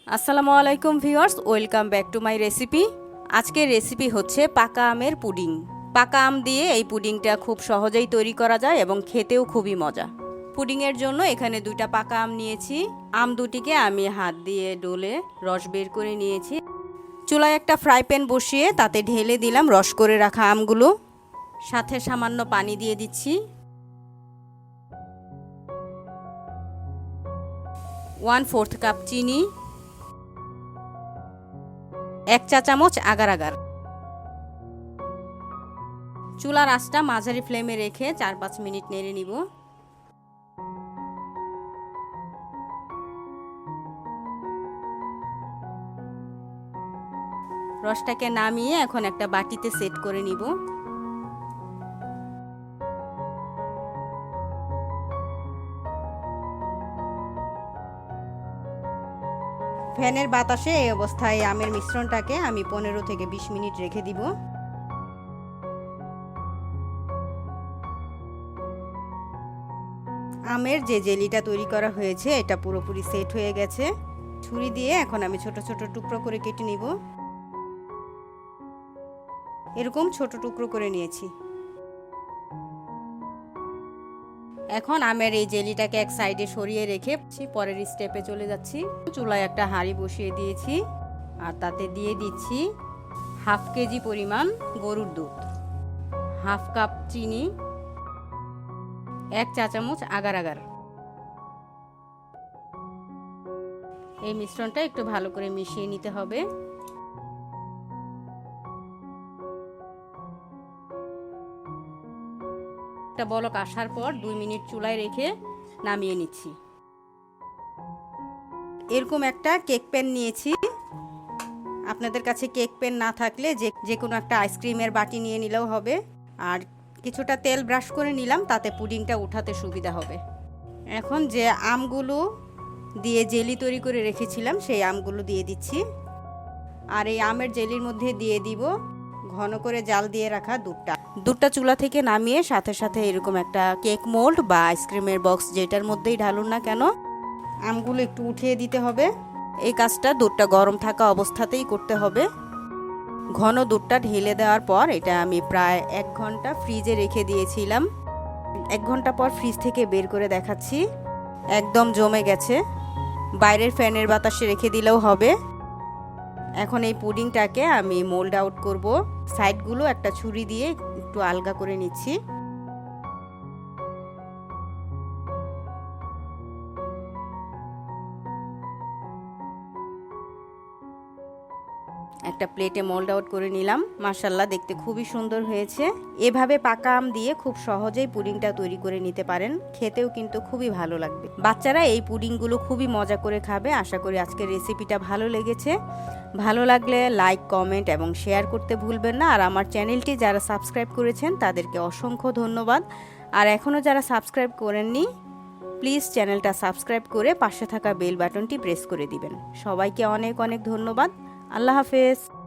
আসসালামু আলাইকুম viewers, welcome back to my recipe. আজকের রেসিপি হচ্ছে পাকা আমের পুডিং। পাকা আম দিয়ে এই পুডিংটা খুব সহজেই তৈরি করা যায় এবং খেতেও খুবই মজা। পুডিংয়ের জন্য এখানে 2টা পাকা আম নিয়েছি। আম দুটিকে আমি হাত দিয়ে ডলে রস বের করে নিয়েছি। চুলায় একটা ফ্রাই প্যান বসিয়ে তাতে ঢেলে দিলাম রস করে রাখা আমগুলো, সাথে সামান্য পানি দিয়ে দিচ্ছি। 1/4 কাপ চিনি, 1 চা চামচ আগার আগার। চুলার আঁচটা মাঝারি ফ্লেমে রেখে 4-5 মিনিট নেড়ে নিব। রসটাকে নামিয়ে এখন একটা বাটিতে সেট করে নিব। ফ্যানের বাতাসে এই অবস্থায় আমের মিশ্রণটাকে আমি 15 থেকে 20 মিনিট রেখে দিব। আমের যে জেলিটা তৈরি করা হয়েছে এটা পুরোপুরি সেট হয়ে গেছে। ছুরি দিয়ে এখন আমি ছোট ছোট টুকরো করে কেটে নিব। এরকম ছোট টুকরো করে নিয়েছি। এখন আমের এই জেলিটাকে এক সাইডে সরিয়ে রেখে পরের স্টেপে চলে যাচ্ছি। চুলায় একটা হাঁড়ি বসিয়ে দিয়েছি আর তাতে দিয়ে দিচ্ছি 1/2 কেজি পরিমাণ গরুর দুধ, 1/2 কাপ চিনি, 1 চা চামচ আগার আগার। এই মিশ্রণটা একটু ভালো করে মিশিয়ে নিতে হবে। একটা বলক আসার পর 2 মিনিট চুলায় রেখে নামিয়ে নিচ্ছি। এরকম একটা কেক প্যান নিয়েছি। আপনাদের কাছে কেক প্যান না থাকলে যে কোনো একটা আইসক্রিমের বাটি নিয়ে নিলেও হবে। আর কিছুটা তেল ব্রাশ করে নিলাম, তাতে পুডিংটা উঠাতে সুবিধা হবে। এখন যে আমগুলো দিয়ে জেলি তৈরি করে রেখেছিলাম সেই আমগুলো দিয়ে দিচ্ছি। আর এই আমের জেলির মধ্যে দিয়ে দিব ঘন করে জাল দিয়ে রাখা দুধটা চুলা থেকে নামিয়ে সাথে সাথে এরকম একটা কেক মোল্ড বা আইসক্রিমের বক্স যেটার মধ্যেই ঢালুন না কেন, আমগুলো একটু উঠিয়ে দিতে হবে। এই কাজটা দুধটা গরম থাকা অবস্থাতেই করতে হবে। ঘন দুধটা ঢেলে দেওয়ার পর এটা আমি প্রায় 1 ঘন্টা ফ্রিজে রেখে দিয়েছিলাম। 1 ঘন্টা পর ফ্রিজ থেকে বের করে দেখাচ্ছি, একদম জমে গেছে। বাইরের ফ্যানের বাতাসে রেখে দিলেও হবে। এখন এই পুডিংটাকে আমি মোল্ড আউট করব। সাইডগুলো একটা ছুরি দিয়ে একটু আলগা করে নিচ্ছি। একটা প্লেটে মোল্ড আউট করে নিলাম। মাশাআল্লাহ, দেখতে খুবই সুন্দর হয়েছে। এভাবে পাকা আম দিয়ে খুব সহজেই পুডিংটা তৈরি করে নিতে পারেন। খেতেও কিন্তু খুবই ভালো লাগবে। বাচ্চারা এই পুডিংগুলো খুবই মজা করে খাবে। আশা করি আজকের রেসিপিটা ভালো লেগেছে। ভালো লাগলে লাইক, কমেন্ট এবং শেয়ার করতে ভুলবেন না। আর আমার চ্যানেলটি যারা সাবস্ক্রাইব করেছেন তাদেরকে অসংখ্য ধন্যবাদ। আর এখনও যারা সাবস্ক্রাইব করেননি, প্লিজ চ্যানেলটা সাবস্ক্রাইব করে পাশে থাকা বেল বাটনটি প্রেস করে দিবেন। সবাইকে অনেক অনেক ধন্যবাদ। আল্লাহ হাফেজ।